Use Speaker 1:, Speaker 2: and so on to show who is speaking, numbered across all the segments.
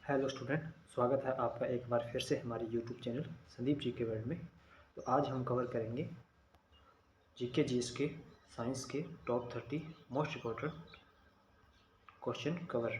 Speaker 1: Hello student, स्वागत है आपका एक बार फिर से हमारे यूट्यूब चैनल संदीप जी के वर्ल्ड में। तो आज हम कवर करेंगे जीके जीएस के साइंस के top 30 most important question cover.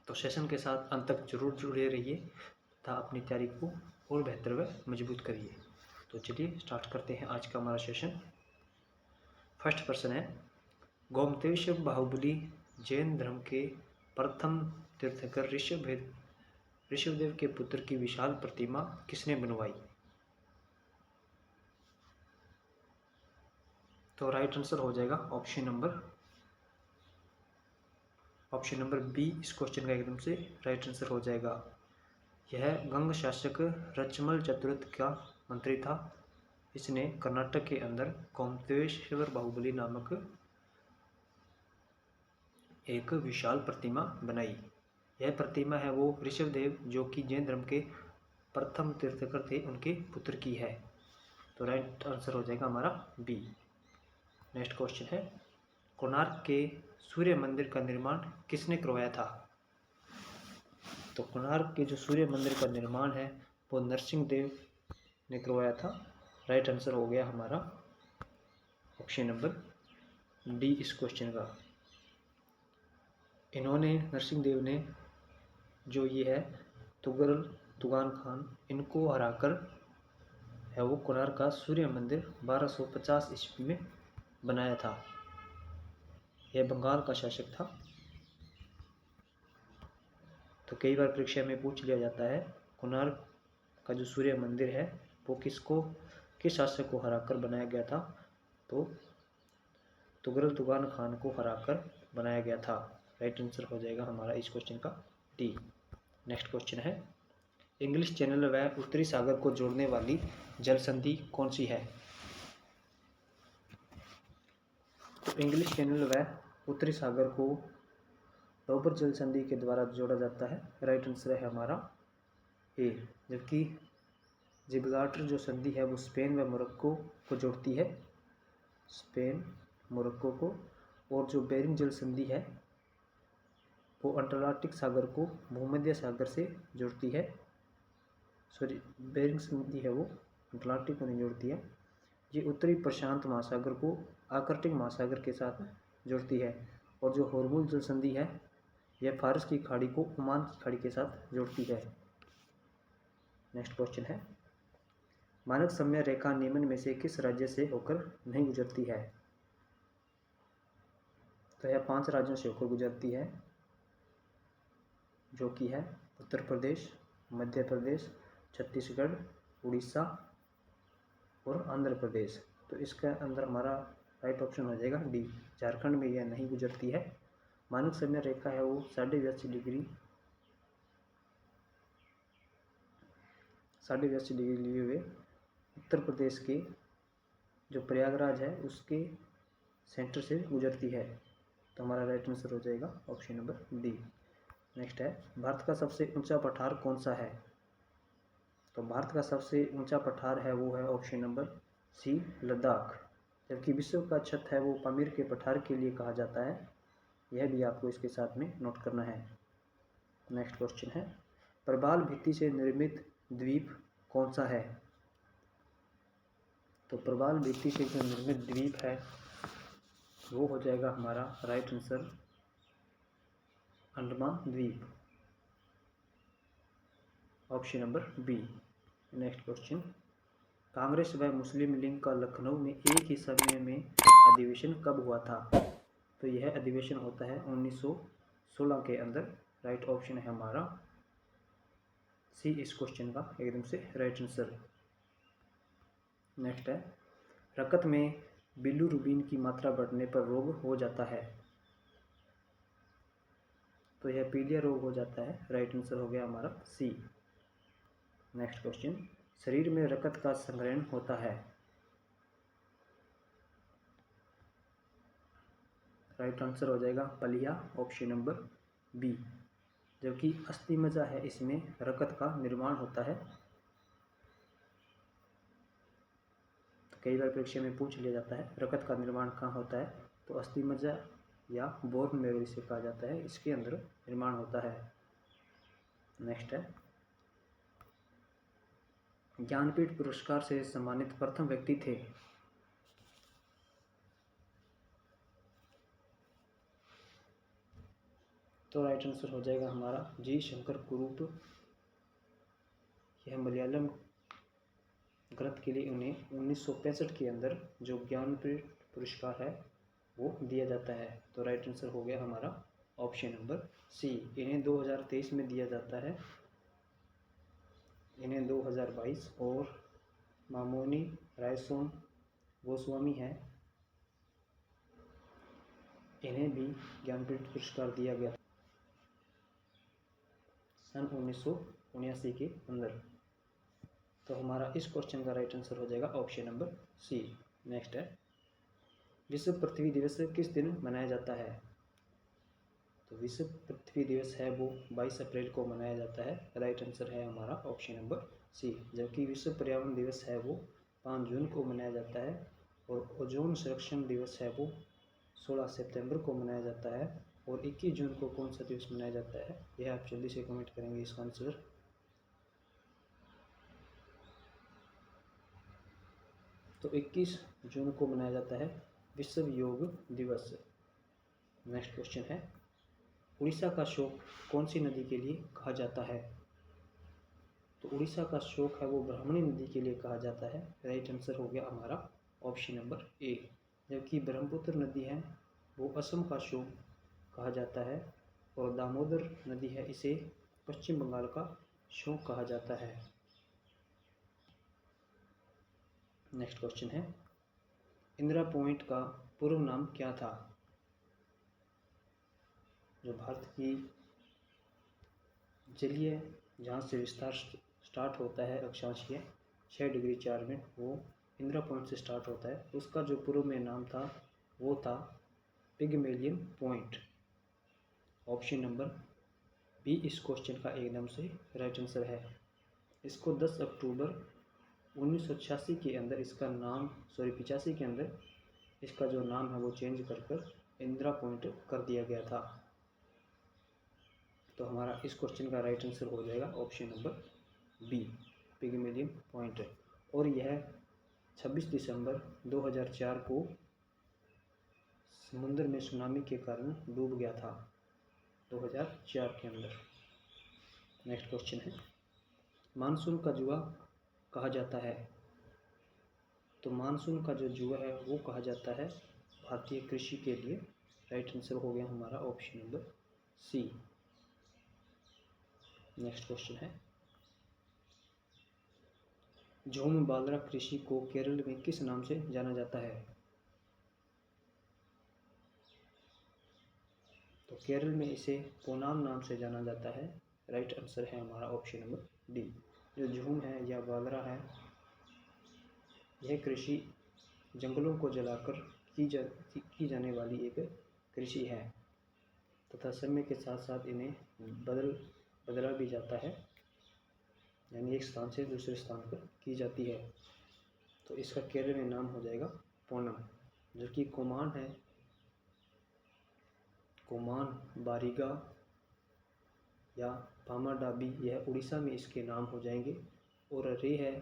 Speaker 1: तो सेशन के साथ अंत तक जरूर जुड़े रहिए तथा अपनी तैयारी को और बेहतर व मजबूत करिए। तो चलिए स्टार्ट करते हैं आज का हमारा सेशन। फर्स्ट प्रश्न है, गोमतेश्वर बाहुबली जैन धर्म के प्रथम तीर्थंकर ऋषभदेव के पुत्र की विशाल प्रतिमा किसने बनवाई? तो राइट आंसर हो जाएगा ऑप्शन नंबर बी। इस क्वेश्चन का एकदम से राइट आंसर हो जाएगा। यह गंग शासक रचमल चतुर्थ का मंत्री था। इसने कर्नाटक के अंदर गोमतेश्वर बाहुबली नामक एक विशाल प्रतिमा बनाई। यह प्रतिमा है वो ऋषभदेव जो कि जैन धर्म के प्रथम तीर्थंकर थे, उनके पुत्र की है। तो राइट आंसर हो जाएगा हमारा बी। नेक्स्ट क्वेश्चन है, कोणार्क के सूर्य मंदिर का निर्माण किसने करवाया था? तो कोणार्क के जो सूर्य मंदिर का निर्माण है वो नरसिंह देव ने करवाया था। राइट आंसर हो गया हमारा ऑप्शन नंबर डी इस क्वेश्चन का। इन्होंने नरसिंह देव ने जो ये है तुगलक तुगान खान, इनको हराकर है वो कोणार्क का सूर्य मंदिर 1250 ईस्वी में बनाया था। यह बंगाल का शासक था। तो कई बार परीक्षा में पूछ लिया जाता है कोणार्क का जो सूर्य मंदिर है वो किस शासक को हराकर बनाया गया था? तो तुगलक तुगान खान को हराकर बनाया गया था। राइट आंसर हो जाएगा हमारा इस क्वेश्चन का डी। नेक्स्ट क्वेश्चन है, इंग्लिश चैनल व उत्तरी सागर को जोड़ने वाली जल संधि कौन सी है? तो इंग्लिश चैनल व उत्तरी सागर को डोबर जल संधि के द्वारा जोड़ा जाता है। राइट आंसर है हमारा ए। जबकि जिब्राल्टर जो संधि है वो स्पेन व मोरक्को को जोड़ती है, स्पेन मोरक्को को। और जो बेरिंग जल संधि है वो अटलांटिक सागर को भूमध्य सागर से जोड़ती है। बेरिंग संधि है वो अटलांटिक को नहीं जोड़ती है। ये उत्तरी प्रशांत महासागर को आर्कटिक महासागर के साथ जोड़ती है। और जो हॉर्मूज जल संधि है यह फारस की खाड़ी को ओमान की खाड़ी के साथ जोड़ती है। नेक्स्ट क्वेश्चन है, मानक समय रेखा निम्न में से किस राज्य से होकर नहीं गुजरती है? तो यह 5 राज्यों से होकर गुजरती है, जो कि है उत्तर प्रदेश, मध्य प्रदेश, छत्तीसगढ़, उड़ीसा और आंध्र प्रदेश। तो इसके अंदर हमारा राइट ऑप्शन हो जाएगा डी। झारखंड में यह नहीं गुजरती है। मानक समय रेखा है वो 82.5 डिग्री लिए हुए उत्तर प्रदेश के जो प्रयागराज है उसके सेंटर से गुजरती है। तो हमारा राइट आंसर हो जाएगा ऑप्शन नंबर डी। नेक्स्ट है, भारत का सबसे ऊंचा पठार कौन सा है? तो भारत का सबसे ऊंचा पठार है वो है ऑप्शन नंबर सी, लद्दाख। जबकि विश्व का छत है वो पामीर के पठार के लिए कहा जाता है। यह भी आपको इसके साथ में नोट करना है। नेक्स्ट क्वेश्चन है, प्रबाल भित्ति से निर्मित द्वीप कौन सा है? तो प्रबाल भित्ति से जो निर्मित द्वीप है वो हो जाएगा हमारा राइट आंसर अंडमान द्वीप, option number B. Next question, Congress व मुस्लिम लीग का लखनऊ में एक ही समय में अधिवेशन कब हुआ था? तो यह अधिवेशन होता है 1916 के अंदर। राइट ऑप्शन है हमारा सी इस क्वेश्चन का एकदम से राइट आंसर। नेक्स्ट है, रकत में बिलीरुबिन की मात्रा बढ़ने पर रोग हो जाता है। तो यह पीलिया रोग हो जाता है। राइट आंसर हो गया हमारा सी। नेक्स्ट क्वेश्चन, शरीर में रकत का संग्रहण होता है। राइट आंसर हो जाएगा पलिया, ऑप्शन नंबर बी। जबकि अस्थि मज्जा है इसमें रकत का निर्माण होता है। तो कई बार परीक्षा में पूछ लिया जाता है रकत का निर्माण कहाँ होता है? तो अस्थि मज्जा या बोन मैरो इसे कहा जाता है, इसके अंदर निर्माण होता है। नेक्स्ट है, ज्ञानपीठ पुरस्कार से सम्मानित प्रथम व्यक्ति थे। तो राइट आंसर हो जाएगा हमारा जी शंकर कुरूप। यह मलयालम ग्रंथ के लिए उन्हें 1965 के अंदर जो ज्ञानपीठ पुरस्कार है वो दिया जाता है। तो राइट आंसर हो गया हमारा ऑप्शन नंबर सी। इन्हें 2023 में दिया जाता है, इन्हें 2022, और मामोनी रायसोन गोस्वामी है, इन्हें भी ज्ञानपीठ पुरस्कार दिया गया सन 1979 के अंदर। तो हमारा इस क्वेश्चन का राइट आंसर हो जाएगा ऑप्शन नंबर सी। नेक्स्ट है, विश्व पृथ्वी दिवस किस दिन मनाया जाता है? तो विश्व पृथ्वी दिवस है वो 22 अप्रैल को मनाया जाता है। राइट आंसर है हमारा ऑप्शन नंबर सी। जबकि विश्व पर्यावरण दिवस है वो 5 जून को मनाया जाता है, और ओजोन संरक्षण दिवस है वो 16 सितंबर को मनाया जाता है। और 21 जून को कौन सा दिवस मनाया जाता है, यह आप जल्दी से कमेंट करेंगे इसका आंसर। तो 21 जून को मनाया जाता है विश्व योग दिवस। नेक्स्ट क्वेश्चन है, उड़ीसा का शोक कौन सी नदी के लिए कहा जाता है? तो उड़ीसा का शोक है वो ब्राह्मणी नदी के लिए कहा जाता है। राइट आंसर हो गया हमारा ऑप्शन नंबर ए। जबकि ब्रह्मपुत्र नदी है वो असम का शोक कहा जाता है, और दामोदर नदी है इसे पश्चिम बंगाल का शोक कहा जाता है। नेक्स्ट क्वेश्चन है, इंदिरा पॉइंट का पूर्व नाम क्या था? जो भारत की जलीय जहाँ से विस्तार स्टार्ट होता है अक्षांशीय 6 डिग्री 4 मिनट, वो इंदिरा पॉइंट से स्टार्ट होता है। उसका जो पूर्व में नाम था वो था Pygmalion point. Option number B इस क्वेश्चन का एकदम से राइट आंसर है। इसको 10 अक्टूबर 1986 के अंदर इसका नाम 85 के अंदर इसका जो नाम है वो चेंज कर इंदिरा पॉइंट कर दिया गया था। तो हमारा इस क्वेश्चन का राइट आंसर हो जाएगा option number B Pygmalion point. और यह 26 दिसंबर 2004 को समुद्र में सुनामी के कारण डूब गया था 2004 के अंदर। नेक्स्ट क्वेश्चन है, मानसून का जुआ कहा जाता है? तो मानसून का जो जुआ है वो कहा जाता है भारतीय कृषि के लिए। राइट आंसर हो गया हमारा option number C. Next question है, झूम बाजरा कृषि को केरल में किस नाम से जाना जाता है? तो केरल में इसे पोनाम नाम से जाना जाता है। राइट आंसर है हमारा ऑप्शन नंबर डी। जो झूम है या बाजरा है, यह कृषि जंगलों को जलाकर की जाने वाली एक कृषि है, तथा समय के साथ साथ इन्हें बदला भी जाता है, यानी एक स्थान से दूसरे स्थान पर की जाती है। तो इसका केरल में नाम हो जाएगा पोनम। जो कि कोमान है, कोमान, बारिगा या पामाडाबी, यह उड़ीसा में इसके नाम हो जाएंगे। और रे है,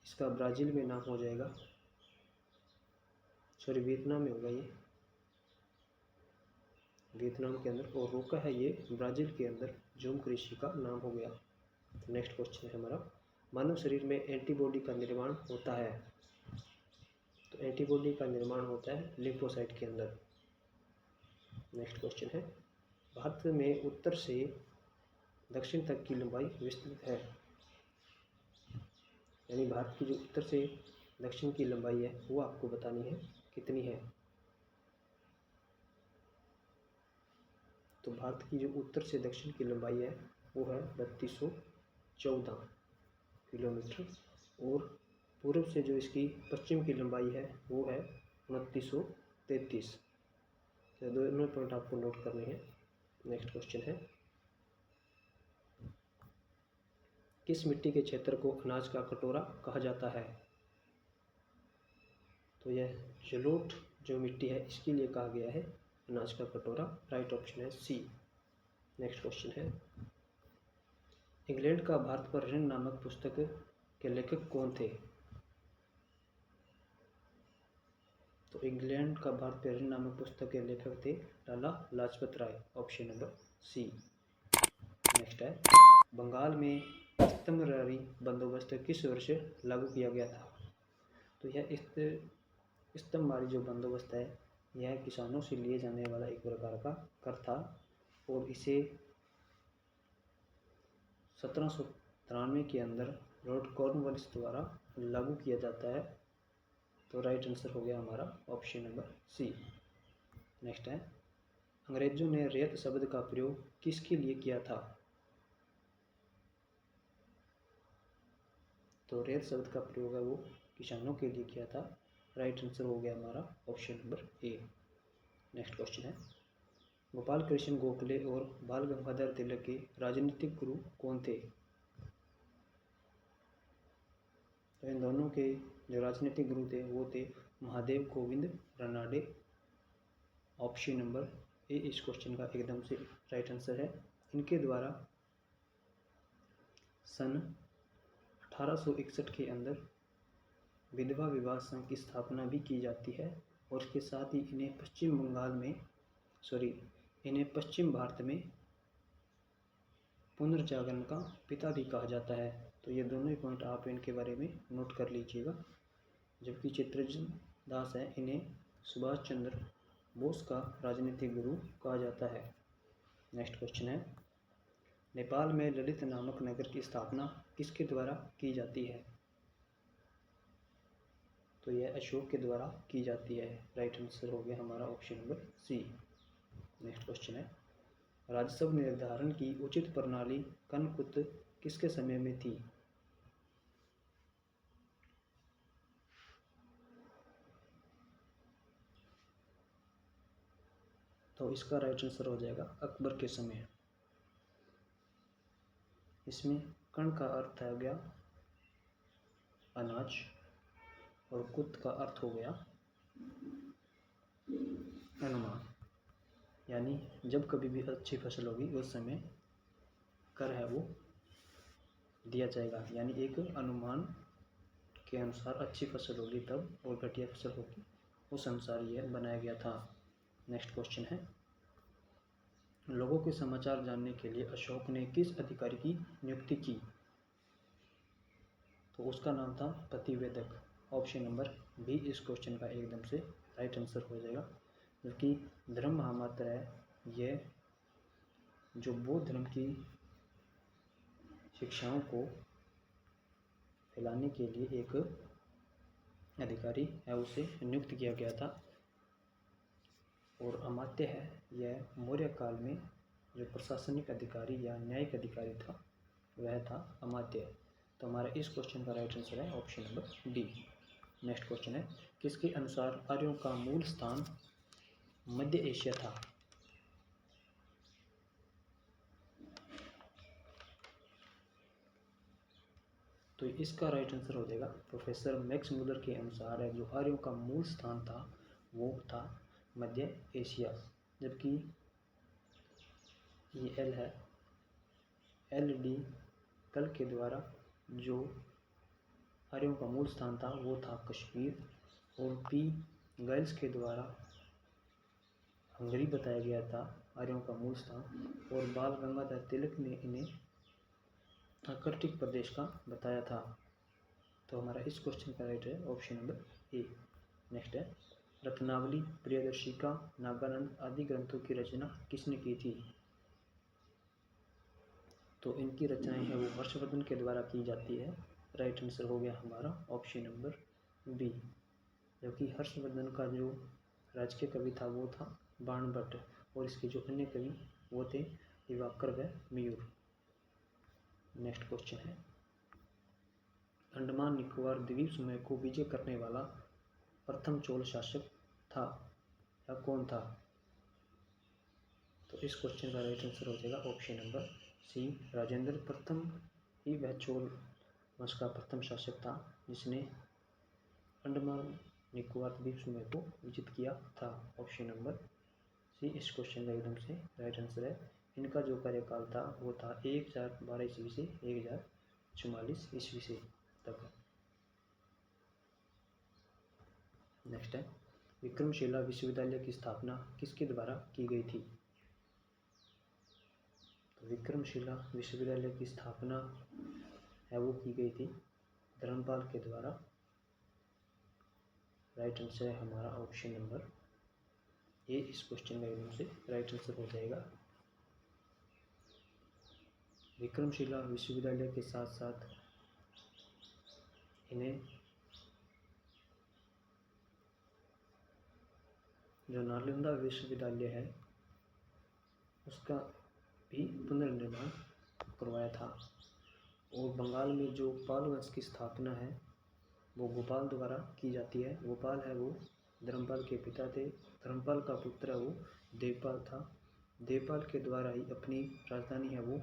Speaker 1: इसका ब्राज़ील में नाम हो जाएगा, सॉरी वियतनाम में होगा ये, वियतनाम के अंदर। और रोका है ये ब्राज़ील के अंदर झूम कृषि का नाम हो गया। तो नेक्स्ट क्वेश्चन है हमारा, मानव शरीर में एंटीबॉडी का निर्माण होता है? तो एंटीबॉडी का निर्माण होता है लिम्फोसाइट के अंदर। नेक्स्ट क्वेश्चन है, भारत में उत्तर से दक्षिण तक की लंबाई विस्तृत है, यानी भारत की जो उत्तर से दक्षिण की लंबाई है वो आपको बतानी है कितनी है। तो भारत की जो उत्तर से दक्षिण की लंबाई है वो है 3214 किलोमीटर, और पूर्व से जो इसकी पश्चिम की लंबाई है वो है 2933। तो दोनों पॉइंट आपको नोट करने हैं। नेक्स्ट क्वेश्चन है, किस मिट्टी के क्षेत्र को अनाज का कटोरा कहा जाता है? तो यह जलोढ़ जो मिट्टी है इसके लिए कहा गया है अनाज का कटोरा। राइट ऑप्शन है सी। नेक्स्ट क्वेश्चन है, इंग्लैंड का भारत पर ऋण नामक पुस्तक के लेखक कौन थे? तो इंग्लैंड का भारत पर ऋण नामक पुस्तक के लेखक थे Lala Lajpat Rai, option number C. Next है, बंगाल में स्तंभधारी बंदोबस्त किस वर्ष लागू किया गया था? तो यह स्तंभधारी जो बंदोबस्त है यह किसानों से लिए जाने वाला एक प्रकार का कर था और इसे 1793 के अंदर लॉर्ड कॉर्नवालिस द्वारा लागू किया जाता है। तो राइट आंसर हो गया हमारा ऑप्शन नंबर सी। नेक्स्ट है, अंग्रेजों ने रैयत शब्द का प्रयोग किसके लिए किया था? तो रैयत शब्द का प्रयोग है वो किसानों के लिए किया था। राइट आंसर हो गया हमारा option number A. Next question है, गोपाल कृष्ण गोखले और बाल गंगाधर तिलक के राजनीतिक गुरु कौन थे? तो इन दोनों के जो राजनीतिक गुरु थे वो थे Mahadev Govind Ranade, option number A इस क्वेश्चन का एकदम से राइट आंसर है। इनके द्वारा सन 1861 के अंदर विधवा विवाह संघ की स्थापना भी की जाती है और इसके साथ ही इन्हें पश्चिम भारत में पुनर्जागरण का पिता भी कहा जाता है। तो ये दोनों ही पॉइंट आप इनके बारे में नोट कर लीजिएगा। जबकि चित्तरंजन दास है, इन्हें सुभाष चंद्र बोस का राजनीतिक गुरु कहा जाता है। नेक्स्ट क्वेश्चन है, नेपाल में ललित नामक नगर की स्थापना किसके द्वारा की जाती है? तो यह अशोक के द्वारा की जाती है। राइट आंसर हो गया हमारा option number C. Next question है, राजस्व निर्धारण की उचित प्रणाली कनकुत किसके समय में थी? तो इसका राइट आंसर हो जाएगा अकबर के समय। इसमें कण का अर्थ हो गया अनाज और कुत का अर्थ हो गया अनुमान, यानी जब कभी भी अच्छी फसल होगी उस समय कर है वो दिया जाएगा, यानी एक अनुमान के अनुसार अच्छी फसल होगी तब और घटिया फसल होगी उस अनुसार यह बनाया गया था। नेक्स्ट क्वेश्चन है, लोगों के समाचार जानने के लिए अशोक ने किस अधिकारी की नियुक्ति की? तो उसका नाम था प्रतिवेदक, ऑप्शन नंबर बी इस क्वेश्चन का एकदम से राइट आंसर हो जाएगा। जबकि धर्म महामात्र है, यह जो बौद्ध धर्म की शिक्षाओं को फैलाने के लिए एक अधिकारी है उसे नियुक्त किया गया था। और अमात्य है, यह मौर्य काल में जो प्रशासनिक अधिकारी या न्यायिक अधिकारी था वह था अमात्य। तो हमारा इस क्वेश्चन का राइट आंसर है option number D. Next question है, किसके अनुसार आर्यों का मूल स्थान मध्य एशिया था? तो इसका राइट आंसर हो जाएगा प्रोफेसर मैक्स मुलर के अनुसार है जो आर्यों का मूल स्थान था वो था मध्य एशिया। जबकि ये एल है, एल डी कल के द्वारा जो आर्यों का मूल स्थान था वो था कश्मीर, और पी गर्ल्स के द्वारा हंगरी बताया गया था आर्यों का मूल स्थान, और बाल गंगाधर तिलक ने इन्हें आर्कटिक प्रदेश का बताया था। तो हमारा इस क्वेश्चन का राइट है ऑप्शन नंबर ए। नेक्स्ट है, रत्नावली, प्रियदर्शिका, नागानंद आदि ग्रंथों की रचना किसने की थी? तो इनकी रचनाएं हैं वो हर्षवर्धन के द्वारा की जाती है। राइट आंसर हो गया हमारा ऑप्शन नंबर बी। जबकि हर्षवर्धन का जो राजकीय कवि था वो था बाणभट्ट, और इसके जो अन्य कवि वो थे दिवाकर व मयूर। नेक्स्ट क्वेश्चन है, अंडमान निकोबार द्वीप समूह को विजय करने वाला प्रथम चोल शासक था या कौन था? तो इस क्वेश्चन का राइट आंसर हो जाएगा ऑप्शन नंबर सी, राजेंद्र प्रथम ही वह चोल वंश का प्रथम शासक था जिसने अंडमान निकोबार द्वीप समूह को विजित किया था। ऑप्शन नंबर सी इस क्वेश्चन का एकदम से राइट आंसर है। इनका जो कार्यकाल था वो था 1012 ईस्वी से 1044 ईस्वी से तक। नेक्स्ट है, विक्रमशिला विश्वविद्यालय की स्थापना किसके द्वारा की गई थी? तो विक्रमशिला विश्वविद्यालय की स्थापना है वो की गई थी धर्मपाल के द्वारा। राइट आंसर है हमारा ऑप्शन नंबर ए इस क्वेश्चन का एकदम से राइट आंसर हो जाएगा। विक्रमशिला विश्वविद्यालय के साथ साथ इन्हें जो नालंदा विश्वविद्यालय है उसका भी पुनर्निर्माण करवाया था। और बंगाल में जो पाल वंश की स्थापना है वो गोपाल द्वारा की जाती है। गोपाल है वो धर्मपाल के पिता थे। धर्मपाल का पुत्र है वो देवपाल था। देवपाल के द्वारा ही अपनी राजधानी है वो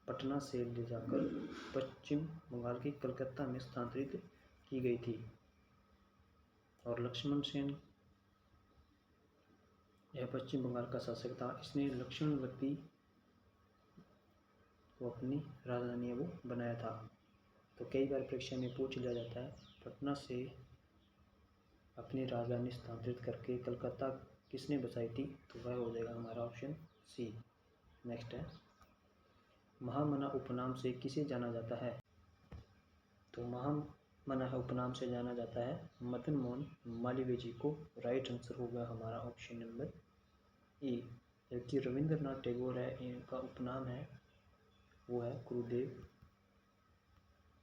Speaker 1: पटना से ले जाकर पश्चिम बंगाल के कलकत्ता में स्थानांतरित की गई थी। और लक्ष्मण सेन यह पश्चिम बंगाल का शासक था। इसने लक्ष्मणवती को अपनी राजधानी है वो बनाया था। तो कई बार परीक्षा में पूछ लिया जाता है पटना से अपनी राजधानी स्थानांतरित करके कलकत्ता किसने बसाई थी? तो वह हो जाएगा हमारा ऑप्शन सी। नेक्स्ट है, महामना उपनाम से किसे जाना जाता है? तो महामना उपनाम से जाना जाता है मदन मोहन मालवीय जी को। राइट आंसर होगा हमारा ऑप्शन नंबर ए। जबकि रविंद्रनाथ टैगोर है इनका उपनाम है वो है गुरुदेव।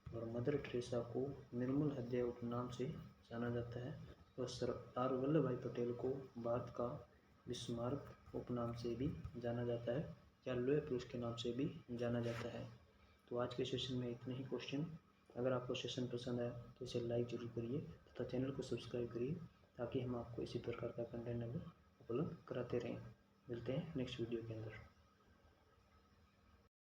Speaker 1: और मदर टेरेसा को निर्मल हृदय उपनाम से जाना जाता है। और सरदार वल्लभ भाई पटेल को भारत का बिस्मार्क उपनाम से भी जाना जाता है या लोहे पुरुष के नाम से भी जाना जाता है। तो आज के सेशन में इतने ही क्वेश्चन। अगर आपको सेशन पसंद आया तो इसे लाइक जरूर करिए तथा चैनल को सब्सक्राइब करिए ताकि हम आपको इसी प्रकार का कंटेंट उपलब्ध कराते रहें। मिलते हैं नेक्स्ट वीडियो के अंदर।